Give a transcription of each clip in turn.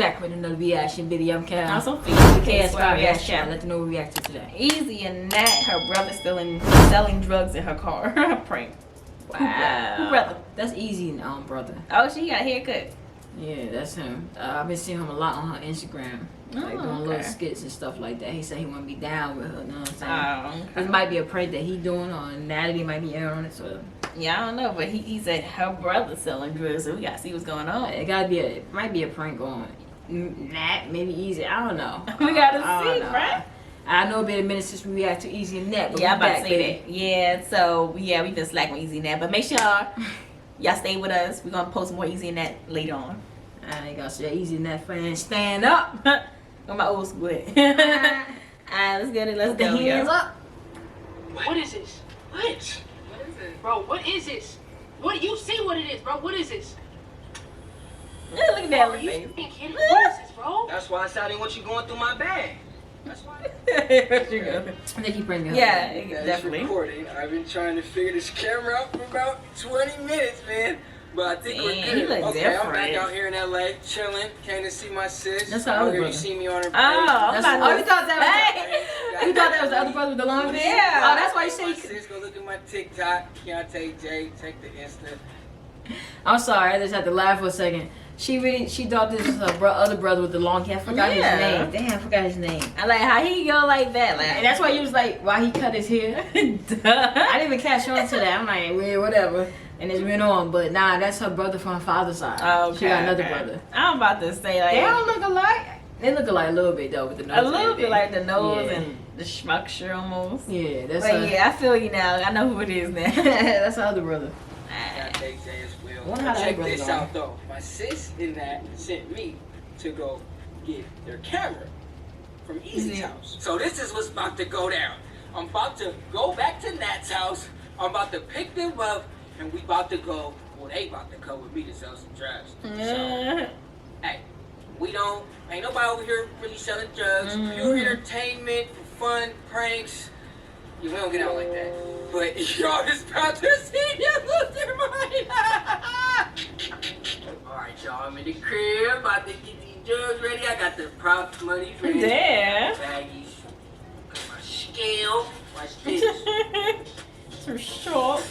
back with another reaction video. I'm Kellz. I'm Sophia. Reaction. Let them know what we reacted today. EZEE and Nat, her brother selling drugs in her car. Prank. Wow. Who brother? That's EZEE brother. Oh, she got a haircut. Yeah, that's him. I've been seeing him a lot on her Instagram. Like doing little skits and stuff like that. He said he want to be down with her, you know what I'm saying? This might be a prank that he doing, or Natalie might be in on it, so. Yeah, I don't know, but he said her brother selling drugs, so we gotta see what's going on. It might be a prank on Nat, maybe EZEE, I don't know. We gotta see, right? I know it's been a minute since we react to EZEE and Nat, but yeah, I'm about back, to say that. Yeah, so yeah, we been slacking on EZEE and Nat, but make sure y'all stay with us. We're gonna post more EZEE and Nat later on. I ain't gonna say EZEE and Nat fans stand up. On my old school head. Alright, let's get it. Let's Put the hands up. What is this? What is it? Bro, what is this? What you see what it is, bro? What is this? Look at that Bro, face. you ain't kidding? What is this, bro? That's why I said I didn't want you going through my bag. That's why. They keep bringing it up. Yeah, It's definitely. recording. I've been trying to figure this camera out for about 20 minutes, man. But I think we're Man, good. he look Okay, I'm different. back out here in LA, chilling. Came to see my sis. That's how I other hear you brother. see me on her page. Oh, That's I'm oh, about you to thought that was say. you thought that was the other brother with the long hair? Yeah. Oh, that's why you say. My sis, go look at my TikTok. Keontae J, check the Insta. I'm sorry, I just had to laugh for a second. She thought this was her other brother with the long hair. I forgot his name. Damn, I forgot his name. I like how he go like that. Like, And that's why you was like, why he cut his hair? I didn't even catch on to that. I'm like, well, whatever. And it went on, but nah, that's her brother from her father's side. okay, She got another brother. I'm about to say like They don't look alike. They look alike a little bit though with the nose. a little bit like the nose Yeah. and the structure almost. Yeah, that's But her. yeah, I feel you now. I know who it is now. That's her other brother. Keontae J as well. Wonder how that Check brother this going. out though. My sis in that sent me to go get their camera from EZEE's house. So this is what's about to go down. I'm about to go back to Nat's house. I'm about to pick them up, and we about to go. Well, they about to come with me to sell some drugs. So, hey, ain't nobody over here really selling drugs. Pure entertainment, for fun, pranks. Yeah, we don't get out like that. But y'all just about to see them lose their mind. Alright, y'all, I'm in the crib, about to get these drugs ready. I got the prop money ready. Damn. Baggies. Got my scale. Watch this. Too short.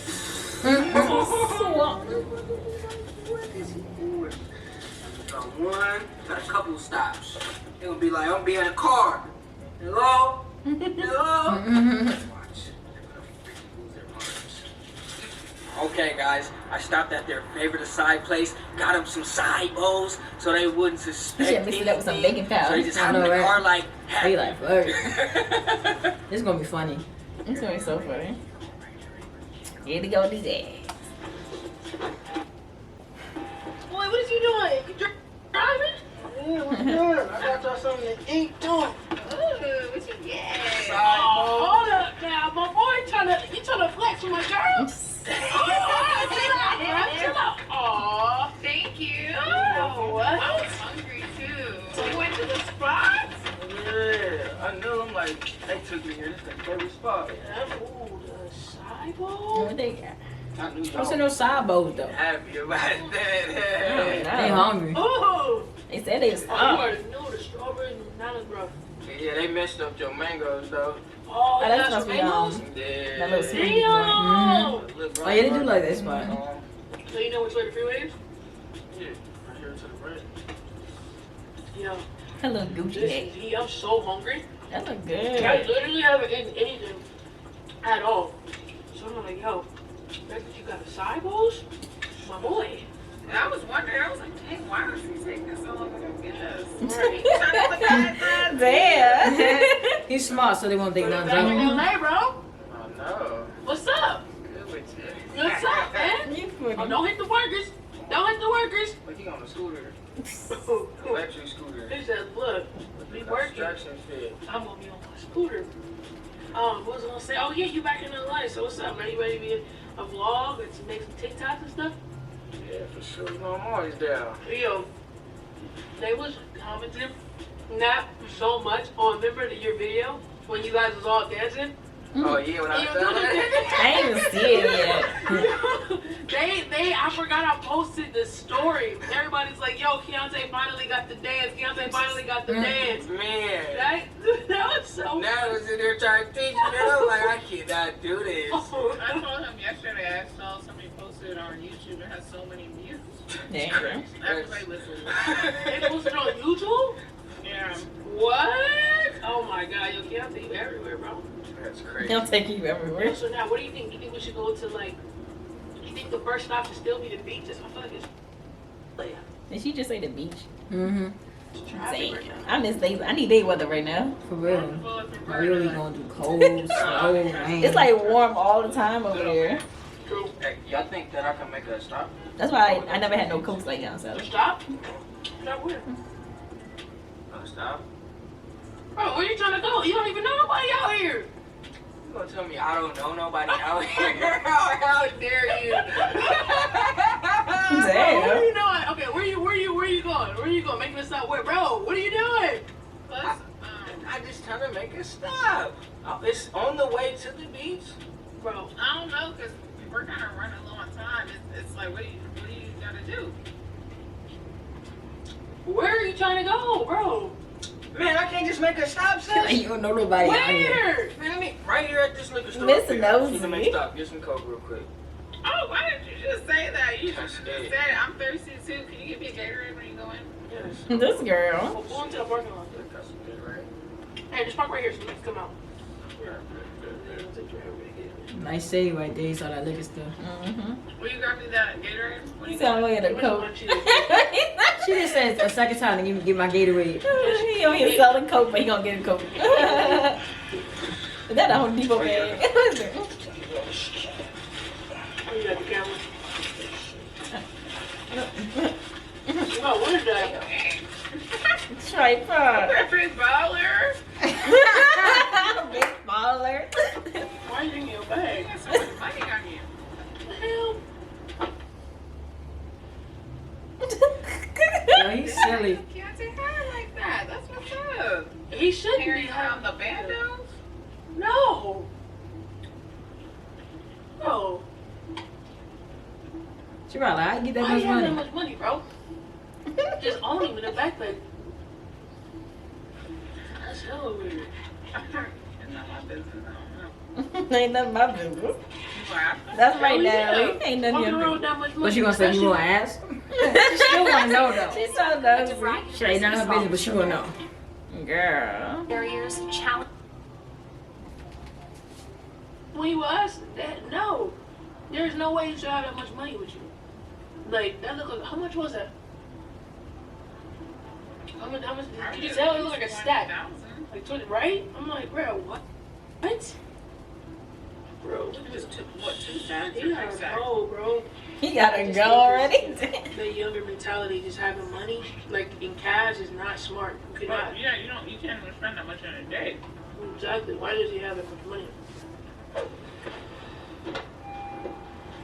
Got one, got a couple stops. They're gonna be like, I'm being in a car. Hello? Hello? Let's watch. They're gonna freaking lose their minds. Okay, guys, I stopped at their favorite acai place, got them some side bowls so they wouldn't suspect You should mix it up with some anything. baking powder. So they just I hop in know, the right? car like, They like, fuck. This is gonna be funny. It's gonna be so funny. Here to go do that. Boy, what is you doing? You driving? Yeah, what's good? I got y'all something to eat too. Ooh, what you get? Side Oh, hold up now, my boy you trying to flex with my girl? Chill out. Aw, thank you. Oh, I was hungry too. So you went to the spot? Yeah, I knew. I'm like, they took me here. This is their favorite spot. Yeah, ooh, the sidewalk. What they got? I knew What's in y'all those side bowls though? happy about that. They hungry. Ooh. They said they was Oh, you already knew the strawberries and bananas, bro. Yeah, they messed up your mangoes though. Oh, that's that's supposed some to be mangoes? Yeah. That little sweet Damn. Oh yeah, they do like that spot. So you know which way the freeway is? Yeah, right here to the right. Yeah. That little Gucci Listen, hat. I'm so hungry. That look I good. literally haven't eaten anything at all. So I'm like, yo, you got a side bowls? My boy. I was wondering, I was like, dang, why is he taking so long to go get us? Right. Damn. He's smart, so they won't think nothing. Back in of him. LA, bro. Oh no. What's up? Good with you. What's up, man? You Oh, funny. don't hit the workers. Don't hit the workers. But he on a scooter. He Electric scooter. said, look, we working. Construction fit. I'm gonna be on my scooter. What was I gonna say? Oh yeah, you back in LA. So what's up, man? You ready to be a vlog and to make some TikToks and stuff? Yeah, for sure. You know, I'm always down. Yo, they was commenting not so much on, remember your video when you guys was all dancing? Oh yeah, when I saw that. I ain't even see it yet. I forgot I posted the story. Everybody's like, yo, Keontae finally got the dance. Keontae finally got the dance. Man. That was so Now I was in there trying to teach me. I was like, I cannot do this. I told him yesterday, I saw somebody posted it on YouTube. It has so many views. Damn. Everybody listens. They posted it on YouTube? Yeah. What? Oh my god, yo, Keontae, you everywhere, bro. That's crazy. He'll take you everywhere. So now, what do you think? You think we should go to, like, you think the first stop should still be the beach? I feel like it's... Did she just say the beach? Mm-hmm. Damn. I miss days. I need day weather right now. For real. I really gonna do cold, snow, rain. It's like warm all the time over there. True. Hey, y'all think that I can make a stop? That's why I never had no coats like y'all. So. Stop? Stop where? Stop? Bro, where you trying to go? You don't even know nobody out here. You gonna tell me I don't know nobody out here? How dare you? Damn. Where you doing? Okay, where you going? Where you going? Making a stop where? Bro, what are you doing? I just trying to make a stop. It's on the way to the beach. Bro, I don't know, because we're kind of running low on time. It's like, what do you gotta do? where are you trying to go, bro? Man, I can't just make a stop, sis. You don't know nobody out here. Where? Man, I mean, right here at this liquor store. Miss Need Nosy. to make a stop. Get some Coke real quick. Oh, why didn't you just say that? You That's just it. said, I'm thirsty too. Can you give me a Gatorade when you go in? Yes. This girl. Well, pull into the parking lot. Got some good, right? Hey, just park right here so we can come out. Nice city right there. You saw that liquor store. Mm-hmm. Will you grab me that Gatorade? When He you sound like a coat. She just said a second time to give my Gatorade. He over here selling coke, but he gonna get a coke. Is that a Home Depot bag? Oh, you got the camera. Oh, what is that? Tripod. Perfect baller. Big baller. Why are you in your bag? You got so much money on you. What the hell? Yo, he's silly. Can't take hair like that. That's what's up. He shouldn't be Carrying having around the bandos. No. No. She probably like, I get that Why much you have that money. much money, bro? Just own him in a backpack. That's hella weird. It's not my business. I don't know. Ain't nothing my business. You laugh. That's right Oh, yeah. now. Ain't nothing Walking your around with business. that much money. What she gonna say? You gonna ask? She still wanna know though. She's so nosy. She ain't none of her business, but she wanna know. Girl. barriers, challenge. When you ask that, no. There's no way you should have that much money with you. Like, that look like, how much was that? How much, did you tell? It looked like a stack. 20,000. Like 20, right? I'm like, bro, what? What? Bro, It was two stacks or you gotta 3 stacks? go, bro. He gotta go already. The younger mentality, just having money, like in cash, is not smart. You could not. But yeah, you can't even spend that much in a day. Exactly. Why does he have that much money?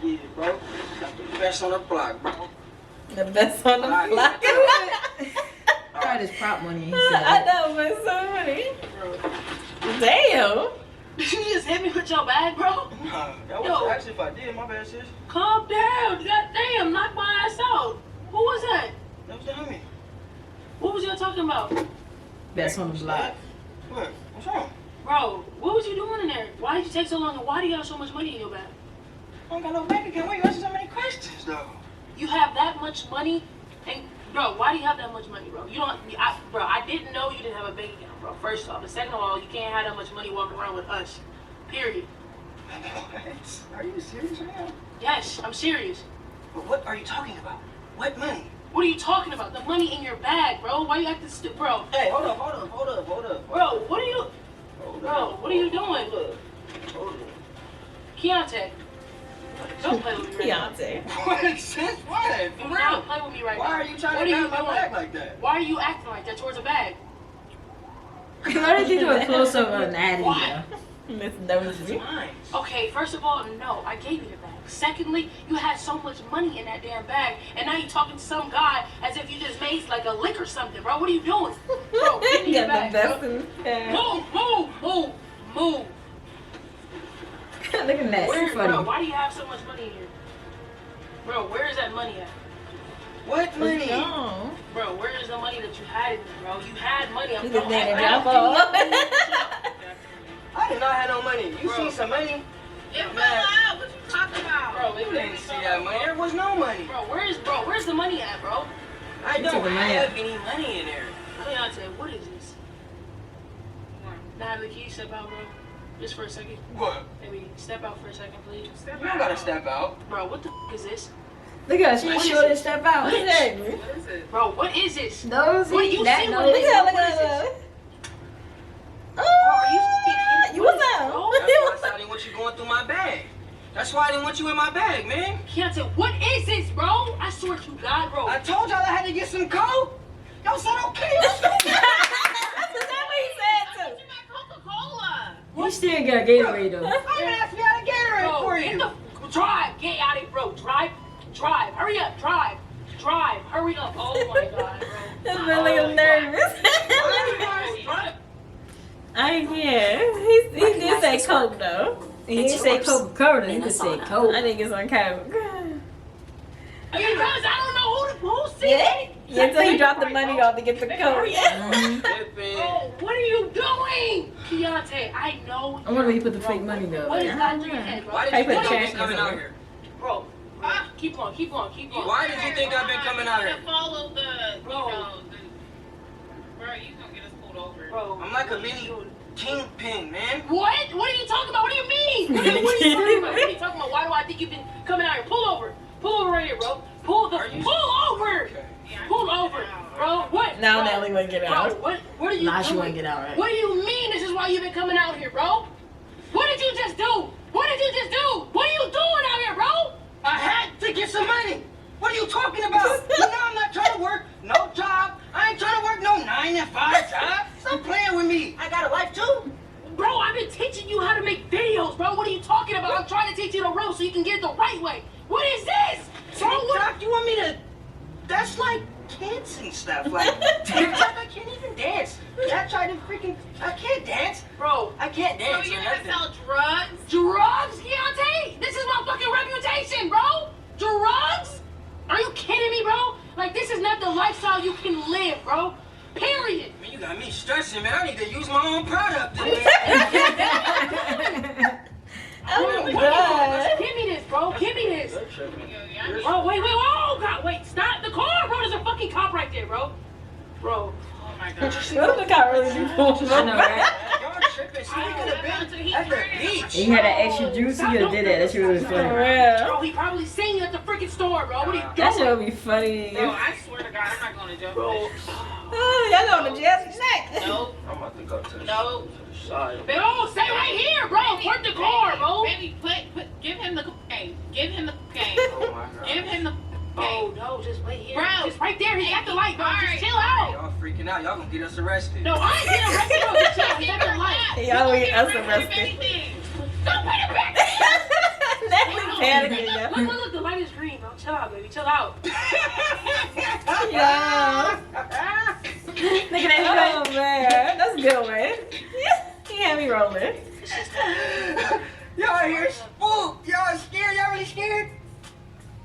Yeah, bro. Got the best on the block, bro. The best on the block. Tried his prop money. He I said, know, but so funny. Bro. Damn. Did you just hit me with your bag, bro? Nah, that Yo. was actually if I did, my bad, sis. Calm down. God damn, knock my ass out. Who was that? That was the homie. What was y'all talking about? best on the block. What? What's wrong? Bro, what was you doing in there? Why did you take so long and why do you have so much money in your bag? I don't got no bank account. Why you asking so many questions, though? You have that much money? And, bro, why do you have that much money, bro? You don't, bro, I didn't know you didn't have a bank account, bro, first off. And second of all, you can't have that much money walking around with us. Period. What? Are you serious right now? Yes, I'm serious. But what are you talking about? What money? What are you talking about? The money in your bag, bro. Why you acting stupid, bro? Hey, hold up. Bro, what are you, Hold bro, up. what are you doing? Hold up. Keontae, don't play with me right now. Beyonce. What? Sis, what? Do For not real? play with me right Why now. are you trying What to are you grab my doing? bag like that? Why are you acting like that towards a bag? Why did you do a close up of Natty? Why? Miss It's Nosy. mine. Okay, first of all, no, I gave you the bag. Secondly, you had so much money in that damn bag, and now you talking to some guy as if you just made like a lick or something, bro. What are you doing? Bro, give me your Got bag, the best bro. in the Move. at that. Where, She's funny. bro, why do you have so much money in here? Bro, where is that money at? What money? No. Bro, where is the money that you had in there, bro? You had money. I'm He just talking did it. about. I did not have no money. You Bro. see some money? It fell out. What you talking about? Bro, You didn't see that money. There was no money. Bro, where's the money at, bro? I took don't the money have out. any money in there. Leonte, what is this? Natalie, can you step out, bro? Just for a second. What? Maybe step out for a second, please. Step You don't gotta step out. Bro, what the f is this? Look at her. She What ain't is sure it? to step out. Exactly. What is it? Bro, what is this? Nosy. What do you that see? What nosy. is Look this? at What is this? Oh, are you fucking- you what was is this, out. bro? That's why I didn't want you going through my bag. That's why I didn't want you in my bag, man. Keontae, what is this, bro? I swear to God, bro. I told y'all I had to get some coke. Y'all said okay. Let's go. That's what he said too. You got Coca-Cola. You still got Gatorade though. I didn't ask me how to get her Bro, for get you. the drive. Get out of here, bro. Drive. Hurry up. Drive. Hurry up. Oh my God, bro. This man looking nervous. Drive. I can't. He did say Coke though. He didn't say Coca-Cola. He just said Coke. I think it's on Coke. Because I don't know who said Yeah. it. Until he dropped the money off to get the Coke. Bro, what are you doing? Keontae, I know. I wonder where he put the fake money though. What is that in your head, bro? Why did I you put think I've trash been coming cans out on. here? Bro, keep going. Why did you think I've been coming out here? Follow the, Bro. Bro, you gonna get us pulled over. Bro, I'm like a mini kingpin, man. What? What are you talking about? What do you mean? What are you talking about? What are you talking about? Why do I think you've been coming out here? Pull over. Pull over right here, bro. Pull over. Yeah, Pull over, bro. What? Now bro? Nelly wouldn't get Bro, out. what are you Nah, doing? she wouldn't get out, right? What do you mean this is why you've been coming out here, bro? What did you just do? What are you doing out here, bro? I had to get some money. What are you talking about? You know I'm not trying to work no job. I ain't trying to work no 9-to-5 job. Stop playing with me. I got a life too. Bro, I've been teaching you how to make videos, bro. What are you talking about? I'm trying to teach you the ropes so you can get it the right way. What is this? Bro, what? TikTok, you want me to? That's like kids and stuff. Like TikTok, I can't even dance. I tried to freaking. I can't dance. Bro, I can't So dance you or gonna nothing. sell drugs? drugs, Keontae? This is my fucking reputation, bro. Drugs? Are you kidding me, bro? Like, this is not the lifestyle you can live, bro. Period. Man, you got me stressing, man. I need to use my own product. Oh my God. Give me this, bro. Give me this. Yeah. Bro, wait, oh, God, wait, stop the car, bro. There's a fucking cop right there, bro. Bro. Oh my God. What the car really do? I know, right? Y'all tripping. So we could have been at the beach. He had that extra juice. He could have did that. That shit was For funny. real. Bro, he probably seen you at the freaking store, bro. What are you doing? That shit would be funny. Bro, I swear to God, I'm not going to jail. Bro, Oh, y'all going to jail tonight. No, I'm about to go to the no. side. bro, stay right here, bro. Park the car, bro. Baby, give him the cocaine. Give him the cocaine. Oh my God. Give him the Oh, cocaine. no, just wait here. Bro. Just right there. He's at the light, bro. Alright. Just chill out. Y'all freaking out. Y'all gonna get us arrested. No, I ain't getting arrested, bro. Just chill. He's at the light. Y'all will get us Don't arrested. anything. Don't put it back. Nelly panicking, yo. Look, the light is green, bro. Chill out, baby. Chill out. Yeah. Look at that. Oh, man. That's a good one. He had me rolling. Y'all here spooked. Y'all scared? Y'all really scared?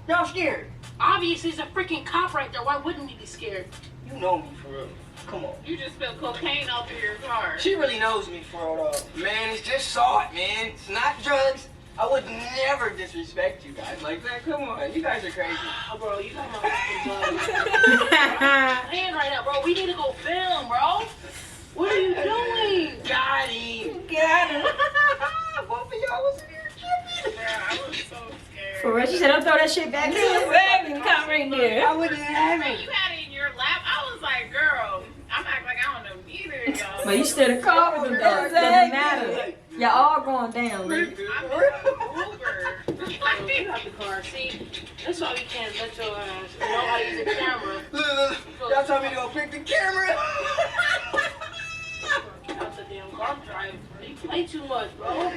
Y'all scared? Obviously, there's a freaking cop right there. Why wouldn't we be scared? You know me for real. Come on. You just spilled cocaine all through your car. She really knows me for real. Man, it's just salt, man. It's not drugs. I would never disrespect you guys like that. Come on. You guys are crazy. Oh, bro, you got my fucking hand right now, bro. We need to go film, bro. What are you doing? Got him. Got him. Both of y'all was in here tripping. Bro, I was so scared. For real, she said, don't throw that shit back. Exactly. Come right there. I wouldn't have Man, it. you had it in your lap. I was like, girl, I'm acting like I don't know either of y'all. But you still in the car with them though. It doesn't matter. Y'all all going down, baby. I'm in the Uber. You got the car. See, that's why we can't let your ass know how to use the camera. Look, y'all told me to go pick the camera. Get out the damn car drive. You play too much, bro. Y'all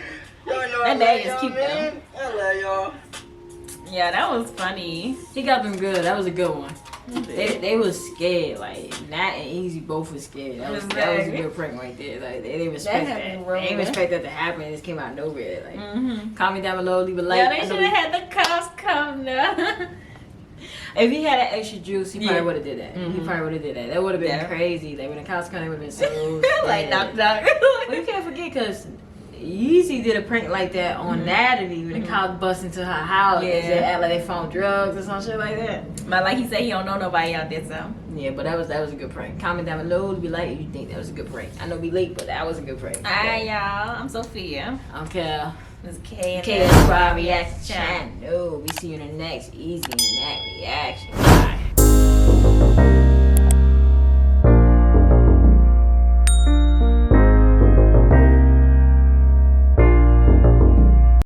know That I day love is y'all, cute, man. I love y'all. Yeah, that was funny. He got them good. That was a good one. They was scared. Like, Nat and Easy both were scared. That was a good prank right there. Like they didn't respect that. They didn't expect that to happen. It just came out of nowhere. Like, comment down below, leave a like. Yeah, they should have had the cops come now. If he had that extra juice, he probably would have did that. He probably would have did that. That would have been crazy. Like when the cops come, it would have been so like knock. But you can't forget because Yeezy did a prank like that on Natalie when the cops bust into her house and they act like they found drugs or some shit like that. But like he said, he don't know nobody out there, so. Yeah, but that was a good prank. Comment down below to be like if you think that was a good prank. I know we late, but that was a good prank. Alright, y'all. I'm Sophia. I'm Kellz. This is K Kellz Reaction Channel. We see you in the next EZEE Nat Reaction. Bye.